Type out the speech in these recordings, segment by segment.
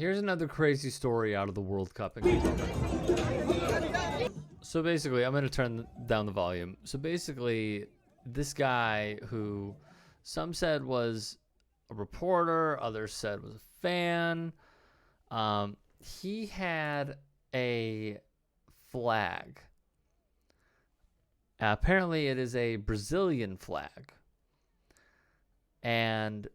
Here's another crazy story out of the World Cup in Qatar. So basically, I'm going to turn down the volume. So basically, this guy who some said was a reporter, others said was a fan, he had a flag. Apparently, it is a Brazilian flag. And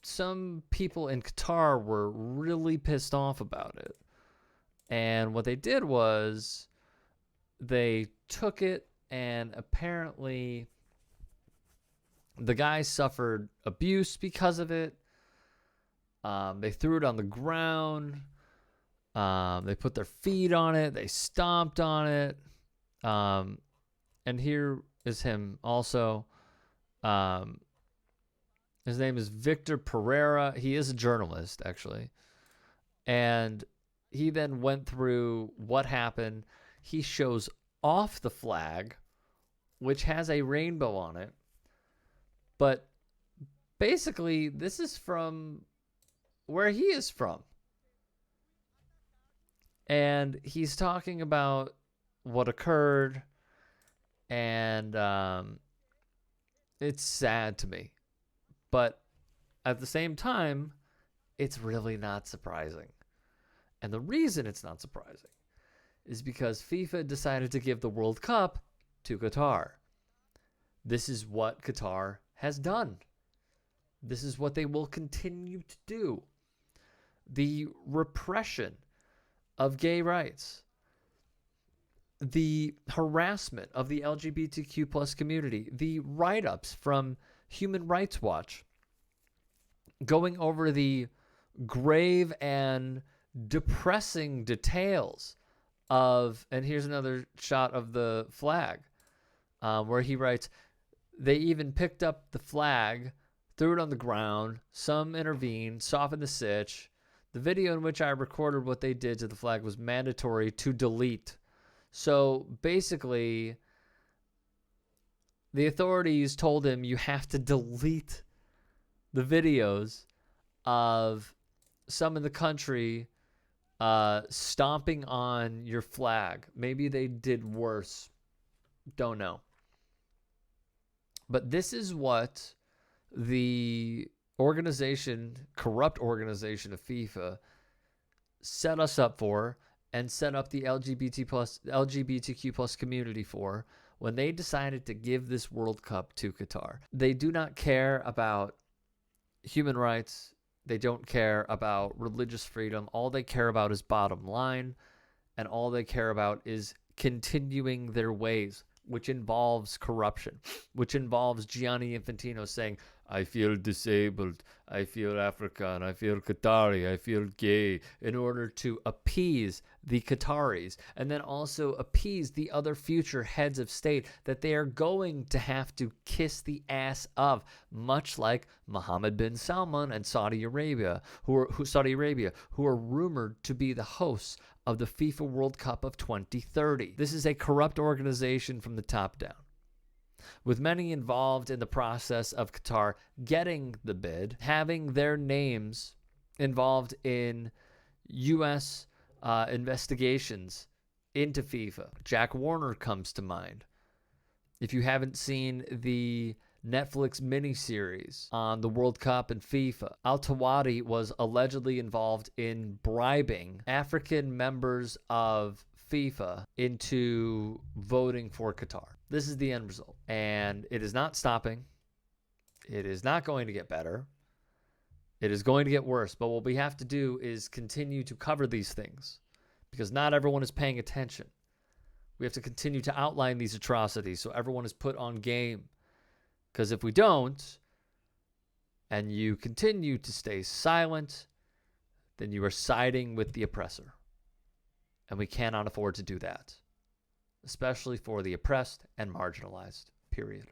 some people in Qatar were really pissed off about it. And what they did was they took it, and apparently the guy suffered abuse because of it. They threw it on the ground. They put their feet on it. They stomped on it. And here is him also. His name is Victor Pereira. He is a journalist, actually. And he then went through what happened. He shows off the flag, which has a rainbow on it. But basically, this is from where he is from. And he's talking about what occurred. And it's sad to me. But at the same time, it's really not surprising. And the reason it's not surprising is because FIFA decided to give the World Cup to Qatar. This is what Qatar has done. This is what they will continue to do. The repression of gay rights, the harassment of the LGBTQ plus community, the write-ups from Human Rights Watch going over the grave and depressing details of, and here's another shot of the flag, where he writes, they even picked up the flag, threw it on the ground, some intervened, softened the sitch. The video in which I recorded what they did to the flag was mandatory to delete. So basically, the authorities told him you have to delete the videos of some in the country stomping on your flag. Maybe they did worse. Don't know. But this is what the organization, corrupt organization of FIFA, set us up for and set up the LGBTQ plus community for when they decided to give this World Cup to Qatar. They do not care about human rights. They don't care about religious freedom. All they care about is bottom line, and all they care about is continuing their ways, which involves corruption, which involves Gianni Infantino saying, I feel disabled, I feel African, I feel Qatari, I feel gay, in order to appease the Qataris, and then also appease the other future heads of state that they are going to have to kiss the ass of, much like Mohammed bin Salman and Saudi Arabia, who are rumored to be the hosts of the FIFA World Cup of 2030. This is a corrupt organization from the top down, with many involved in the process of Qatar getting the bid, having their names involved in U.S. Investigations into FIFA. Jack Warner comes to mind. If you haven't seen the Netflix miniseries on the World Cup and FIFA, Al-Tawadi was allegedly involved in bribing African members of FIFA into voting for Qatar. This is the end result. And it is not stopping. It is not going to get better. It is going to get worse. But what we have to do is continue to cover these things, because not everyone is paying attention. We have to continue to outline these atrocities so everyone is put on game. Because if we don't, and you continue to stay silent, then you are siding with the oppressor. And we cannot afford to do that, especially for the oppressed and marginalized, period.